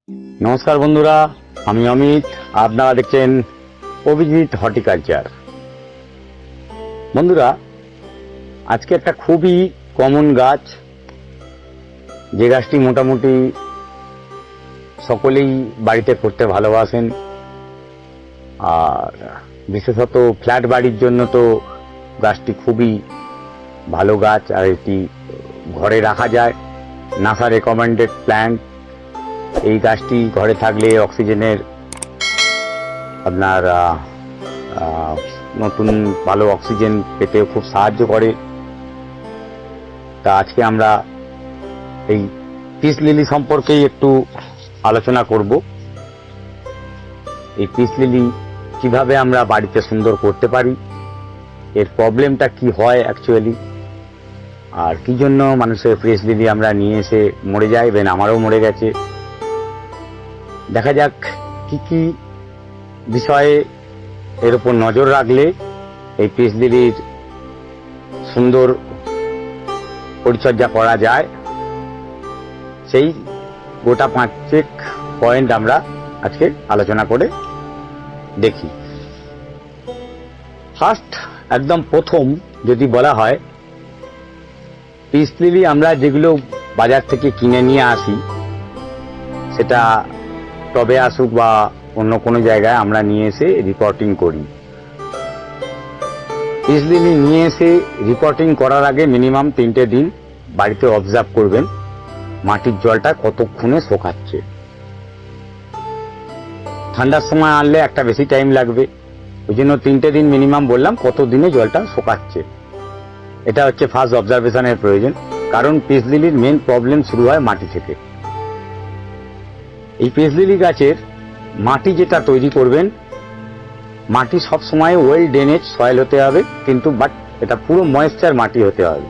নমস্কার বন্ধুরা, আমি অমিত। আপনারা দেখছেন অভিজিৎ হর্টিকালচার। বন্ধুরা, আজকে একটা খুবই কমন গাছ, যে গাছটি মোটামুটি সকলেই বাড়িতে করতে ভালোবাসেন, আর বিশেষত ফ্ল্যাট বাড়ির জন্য তো গাছটি খুবই ভালো গাছ, আর এটি ঘরে রাখা যায়। NASA recommended plant. এই গাছটি ঘরে থাকলে অক্সিজেনের আপনার নতুন ভালো অক্সিজেন পেতে খুব সাহায্য করে। তা আজকে আমরা এই পিস লিলি সম্পর্কেই একটু আলোচনা করব। এই পিস লিলি কিভাবে আমরা বাড়িতে সুন্দর করতে পারি, এর প্রবলেমটা কি হয় অ্যাকচুয়ালি, আর কি জন্য মানুষের পিস লিলি আমরা নিয়ে এসে মরে যায়। ইভেন আমারও মরে গেছে। দেখা যাক কি কি বিষয়ে এর উপর নজর রাখলে এই পিস লিলির সুন্দর পরিচর্যা করা যায়। সেই গোটা 5 পয়েন্ট আমরা আজকে আলোচনা করে দেখি। ফার্স্ট, একদম প্রথম যদি বলা হয়, পিস লিলি আমরা যেগুলো বাজার থেকে কিনে নিয়ে আসি, সেটা টবে আসুক বা অন্য কোনো জায়গায়, আমরা নিয়ে এসে রিপোর্টিং করি। পিস লিলি নিয়ে এসে রিপোর্টিং করার আগে মিনিমাম 3টে দিন বাড়িতে অবজার্ভ করবেন মাটির জলটা কতক্ষণে শোকাচ্ছে। ঠান্ডার সময় আনলে একটা বেশি টাইম লাগবে, ওই জন্য 3টে দিন মিনিমাম বললাম, কত দিনে জলটা শোকাচ্ছে। এটা হচ্ছে ফার্স্ট অবজারভেশনের প্রয়োজন। কারণ পিস লিলির মেন প্রবলেম শুরু হয় মাটি থেকে। এই পিস লিলি গাছের মাটি যেটা তৈরি করবেন, মাটি সব সময় ওয়েল ড্রেনেজ সয়েল হতে হবে, কিন্তু বাট এটা পুরো ময়েশ্চার মাটি হতে হবে।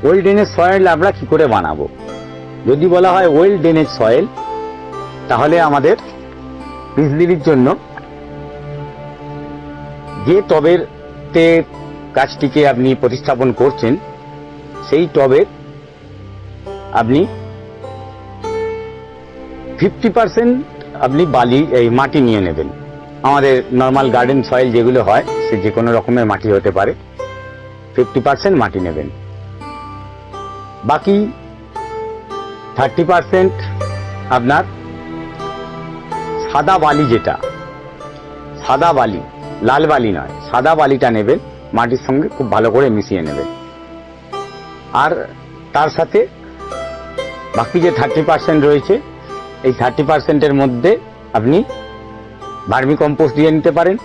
ওয়েল ড্রেনেজ সয়েল আমরা কি করে বানাবো? যদি বলা হয় ওয়েল ড্রেনেজ সয়েল, তাহলে আমাদের পিস লিলির জন্য যে টবের তে গাছটিকে আপনি প্রতিস্থাপন করছেন, সেই টবের আপনি 50% আপনি বালি, এই মাটি নিয়ে নেবেন। আমাদের নর্মাল গার্ডেন সয়েল যেগুলো হয়, সে যে কোনো রকমের মাটি হতে পারে। 50% মাটি নেবেন। বাকি 30% আপনার সাদা বালি, যেটা সাদা বালি, লাল বালি নয়, সাদা বালিটা নেবেন, মাটির সঙ্গে খুব ভালো করে মিশিয়ে নেবেন। আর তার সাথে বাকি যে 30% রয়েছে, এই 30%-এর মধ্যে আপনি ভার্মি কম্পোস্ট দিয়ে নিতে পারেন।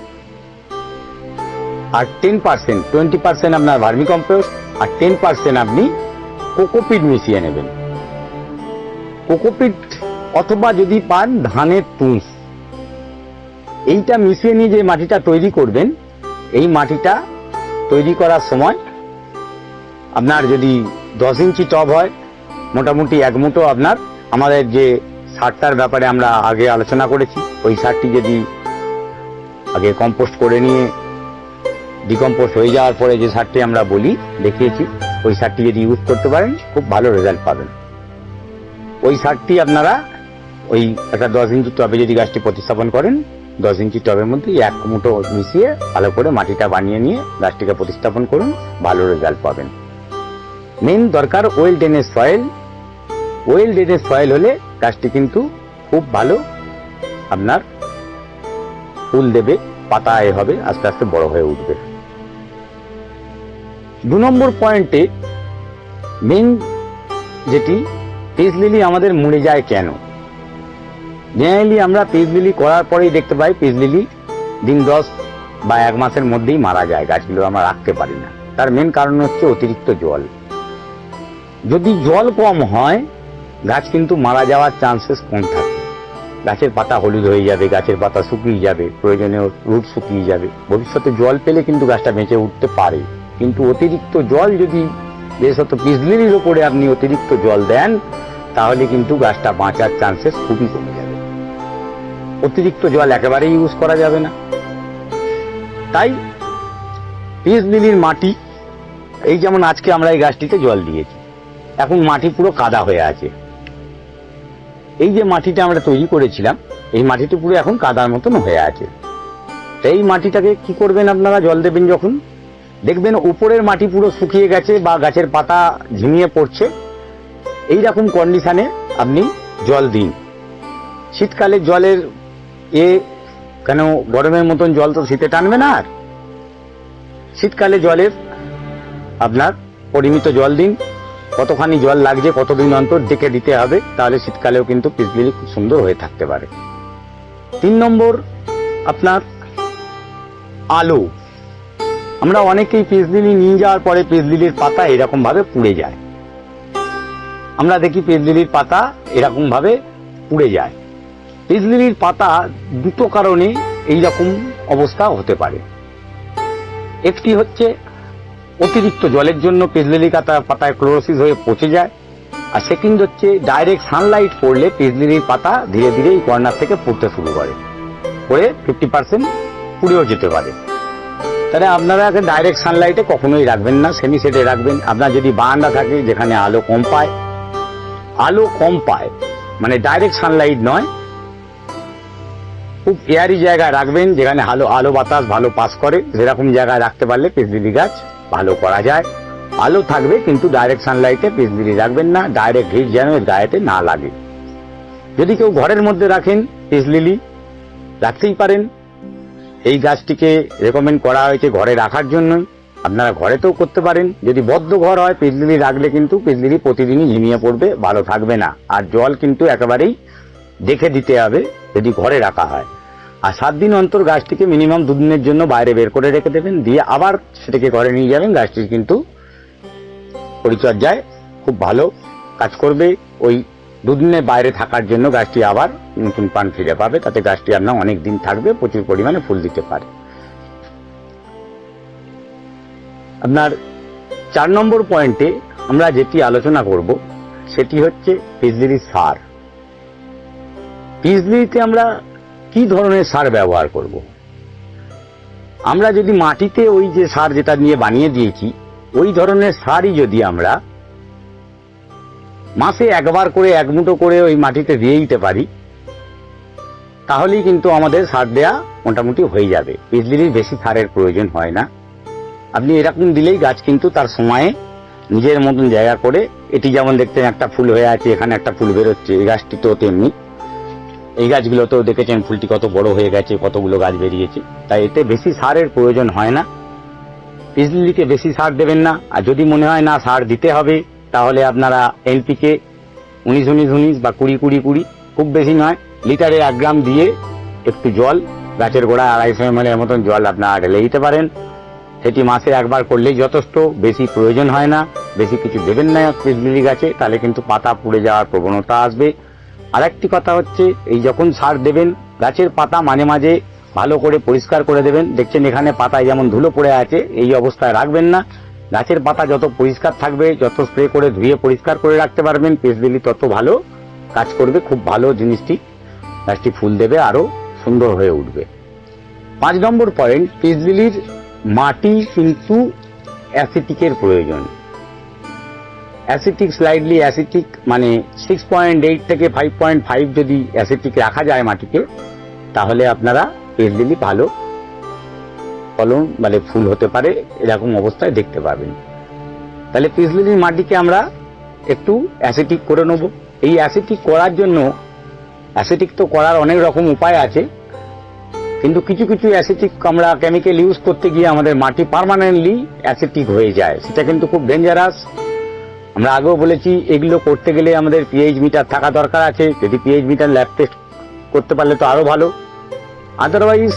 আর 20% আপনার ভার্মি কম্পোস্ট, আর 10% আপনি কোকোপিট মিশিয়ে নেবেন। কোকোপিট অথবা যদি পান ধানের তুষ, এইটা মিশিয়ে নিয়ে যে মাটিটা তৈরি করবেন, এই মাটিটা তৈরি করার সময় আপনার যদি 10 ইঞ্চি টব হয়, মোটামুটি 1 মুঠো আপনার, আমাদের যে সারটার ব্যাপারে আমরা আগে আলোচনা করেছি, ওই সারটি যদি আগে কম্পোস্ট করে নিয়ে ডিকম্পোস্ট হয়ে যাওয়ার পরে যে সারটি আমরা বলি, দেখিয়েছি, ওই সারটি যদি ইউজ করতে পারেন, খুব ভালো রেজাল্ট পাবেন। ওই সারটি আপনারা ওই একটা 10 ইঞ্চি টবে যদি গাছটি প্রতিস্থাপন করেন, 10 ইঞ্চি টবের মধ্যে 1 মুঠো মিশিয়ে ভালো করে মাটিটা বানিয়ে নিয়ে গাছটিকে প্রতিস্থাপন করুন, ভালো রেজাল্ট পাবেন। মেন দরকার well drainage soil. Well drainage soil হলে গাছটি কিন্তু খুব ভালো আপনার ফুল দেবে, পাতা হবে, আস্তে আস্তে বড় হয়ে উঠবে। 2 নম্বর পয়েন্টে মেন যেটি, পিস লিলি আমাদের মরে যায় কেন? জেনারেলি আমরা পিস লিলি করার পরেই দেখতে পাই পিস লিলি দিন 10 বা 1 মাসের মধ্যেই মারা যায়, গাছগুলো আমরা রাখতে পারি না। তার মেন কারণ হচ্ছে অতিরিক্ত জল। যদি জল কম হয়, গাছ কিন্তু মারা যাওয়ার চান্সেস কম থাকে। গাছের পাতা হলুদ হয়ে যাবে, গাছের পাতা শুকিয়ে যাবে, প্রয়োজনীয় রুট শুকিয়ে যাবে। ভবিষ্যতে জল পেলে কিন্তু গাছটা বেঁচে উঠতে পারে, কিন্তু অতিরিক্ত জল যদি বিশেষত পিস লিলির উপরে আপনি অতিরিক্ত জল দেন, তাহলে কিন্তু গাছটা বাঁচার চান্সেস খুবই কমে যাবে। অতিরিক্ত জল একেবারেই ইউজ করা যাবে না। তাই পিস লিলির মাটি, এই যেমন আজকে আমরা এই গাছটিতে জল দিয়েছি, এখন মাটি পুরো কাদা হয়ে আছে। এই যে মাটিটা আমরা তৈরি করেছিলাম, এই মাটিটা পুরো এখন কাদার মতন হয়ে আছে। এই মাটিটাকে কি করবেন আপনারা, জল দেবেন যখন দেখবেন উপরের মাটি পুরো শুকিয়ে গেছে বা গাছের পাতা ঝিমিয়ে পড়ছে, এইরকম কন্ডিশনে আপনি জল দিন। শীতকালে জলের কেন গরমের মতন জল তো শীতে টানবে না, আর শীতকালে জলের আপনার পরিমিত জল দিন। কতখানি জল লাগছে কতদিন অন্তর দেখে দিতে হবে, তাহলে শীতকালেও কিন্তু পিস লিলি খুব সুন্দর হয়ে থাকতে পারে। 3 নম্বর আপনার আলো। আমরা অনেকেই পিস লিলি নিয়ে যাওয়ার পরে পিস লিলির পাতা এরকম ভাবে পুড়ে যায়। আমরা দেখি পিস লিলির পাতা এরকম ভাবে পুড়ে যায়। পিস লিলির পাতা দুটো কারণে এইরকম অবস্থা হতে পারে। একটি হচ্ছে অতিরিক্ত জলের জন্য পিস লিলি পাতায় ক্লোরোসিস হয়ে পচে যায়, আর সেকেন্ড হচ্ছে ডাইরেক্ট সানলাইট পড়লে পিস লিলির পাতা ধীরে ধীরে এই কর্নার থেকে পুড়তে শুরু করে 50% পুড়েও যেতে পারে। তাহলে আপনারা ডাইরেক্ট সানলাইটে কখনোই রাখবেন না, সেমি সেটে রাখবেন। আপনার যদি বারান্দা থাকে যেখানে আলো কম পায় মানে ডাইরেক্ট সানলাইট নয়, খুব এয়ারি জায়গায় রাখবেন যেখানে আলো বাতাস ভালো পাস করে, সেরকম জায়গায় রাখতে পারলে পিস লিলি গাছ ভালো করা যায়। আলো থাকবে কিন্তু ডাইরেক্ট সানলাইটে পিস লিলি রাখবেন না, ডাইরেক্ট হিট যেন গায়েতে না লাগে। যদি কেউ ঘরের মধ্যে রাখেন পিস লিলি রাখতেই পারেন। এই গাছটিকে রেকমেন্ড করা হয়েছে ঘরে রাখার জন্য, আপনারা ঘরেতেও করতে পারেন। যদি বদ্ধ ঘর হয় পিস লিলি রাখলে কিন্তু পিস লিলি প্রতিদিনই ঝিমিয়ে পড়বে, ভালো থাকবে না। আর জল কিন্তু একেবারেই দেখে দিতে হবে যদি ঘরে রাখা হয়। আর 7 দিন অন্তর গাছটিকে মিনিমাম 2 দিনের জন্য বাইরে বের করে রেখে দেবেন, দিয়ে আবার সেটাকে ঘরে নিয়ে যাবেন। গাছটির কিন্তু পরিচর্যায় খুব ভালো কাজ করবে। ওই 2 দিনের বাইরে থাকার জন্য গাছটি আবার নতুন প্রাণ ফিরে পাবে, তাতে গাছটি আপনার অনেক দিন থাকবে, প্রচুর পরিমাণে ফুল দিতে পারে। আপনার 4 নম্বর পয়েন্টে আমরা যেটি আলোচনা করব সেটি হচ্ছে পিস লিলির সার। পিস লিলিতে আমরা কি ধরনের সার ব্যবহার করব? আমরা যদি মাটিতে ওই যে সার যেটা নিয়ে বানিয়ে দিয়েছি ওই ধরনের সারই যদি আমরা মাসে একবার করে 1 মুঠো করে ওই মাটিতে দিয়ে দিতে পারি, তাহলেই কিন্তু আমাদের সার দেয়া মোটামুটি হয়ে যাবে। পিস লিলির বেশি সারের প্রয়োজন হয় না। আপনি এরকম দিলেই গাছ কিন্তু তার সময়ে নিজের মতন জায়গা করে, এটি যেমন দেখতেন একটা ফুল হয়ে আছে, এখানে একটা ফুল বেরোচ্ছে, এই গাছটি তো তেমনি, এই গাছগুলোতেও দেখেছেন ফুলটি কত বড় হয়ে গেছে, কতগুলো গাছ বেরিয়েছে। তাই এতে বেশি সারের প্রয়োজন হয় না। পিস লিলিকে বেশি সার দেবেন না। আর যদি মনে হয় না সার দিতে হবে, তাহলে আপনারা এনপিকে 19-19-19 বা 20-20-20, খুব বেশি নয়, লিটারে 1 গ্রাম দিয়ে একটু জল, গাছের গোড়ায় 250 ml এর মতন জল আপনারা ঢেলে দিতে পারেন। সেটি মাসে একবার করলেই যথেষ্ট, বেশি প্রয়োজন হয় না। বেশি কিছু দেবেন না পিস লিলি গাছে, তাহলে কিন্তু পাতা পুড়ে যাওয়ার প্রবণতা আসবে। আরেকটি কথা হচ্ছে, এই যখন সার দেবেন গাছের পাতা মাঝে মাঝে ভালো করে পরিষ্কার করে দেবেন। দেখছেন এখানে পাতায় যেমন ধুলো পড়ে আছে, এই অবস্থায় রাখবেন না। গাছের পাতা যত পরিষ্কার থাকবে, যত স্প্রে করে ধুয়ে পরিষ্কার করে রাখতে পারবেন, পিস লিলি তত ভালো কাজ করবে। খুব ভালো জিনিসটি, গাছটি ফুল দেবে, আরো সুন্দর হয়ে উঠবে। 5 নম্বর পয়েন্ট, পিস লিলির মাটি কিন্তু অ্যাসিটিকের প্রয়োজন। অ্যাসিটিক, স্লাইডলি অ্যাসিটিক, মানে 6.8 থেকে 5.5 যদি অ্যাসিটিক রাখা যায় মাটিতে, তাহলে আপনারা পিস লিলি ভালো ফলন মানে ফুল হতে পারে, এরকম অবস্থায় দেখতে পাবেন। তাহলে পিস লিলির মাটিকে আমরা একটু অ্যাসিটিক করে নেব। এই অ্যাসিটিক করার জন্য, অ্যাসিটিক তো করার অনেক রকম উপায় আছে, কিন্তু কিছু কিছু অ্যাসিটিক আমরা কেমিক্যাল ইউজ করতে গিয়ে আমাদের মাটি পার্মানেন্টলি অ্যাসিটিক হয়ে যায়, সেটা কিন্তু খুব ডেঞ্জারাস। আমরা আগেও বলেছি, এগুলো করতে গেলে আমাদের পিএইচ মিটার থাকা দরকার আছে। যদি পিএইচ মিটার ল্যাব টেস্ট করতে পারলে তো আরো ভালো। আদারওয়াইজ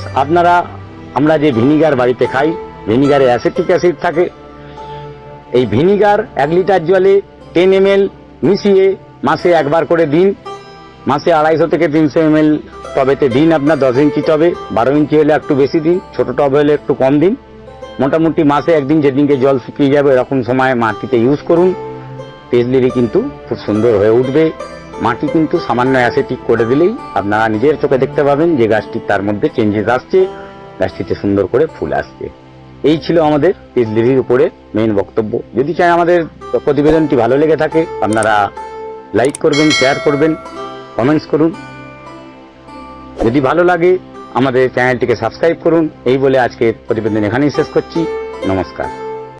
আমরা যে ভিনিগার বাড়িতে খাই, ভিনিগারে অ্যাসিটিক অ্যাসিড থাকে। এই ভিনিগার 1 লিটার জলে 10 ml মিশিয়ে মাসে একবার করে দিন। মাসে 250 থেকে 300 ml টবেতে দিন। আপনার 10 ইঞ্চি টবে, 12 ইঞ্চি হলে একটু বেশি দিন, ছোট টবে হলে একটু কম দিন। মোটামুটি মাসে একদিন, যেদিনকে জল শুকিয়ে যাবে এরকম সময় মাটিতে ইউজ করুন। পিস লিলি কিন্তু খুব সুন্দর হয়ে উঠবে। মাটি কিন্তু সামান্য অ্যাসিটিক করে দিলেই আপনারা নিজের চোখে দেখতে পাবেন যে গাছটি তার মধ্যে চেঞ্জেস আসছে, গাছটিতে সুন্দর করে ফুল আসছে। এই ছিল আমাদের পিস লিলির উপরে মেইন বক্তব্য। যদি চাই আমাদের প্রতিবেদনটি ভালো লেগে থাকে, আপনারা লাইক করবেন, শেয়ার করবেন, কমেন্টস করুন। যদি ভালো লাগে আমাদের চ্যানেলটিকে সাবস্ক্রাইব করুন। এই বলে আজকে প্রতিবেদন এখানেই শেষ করছি। নমস্কার।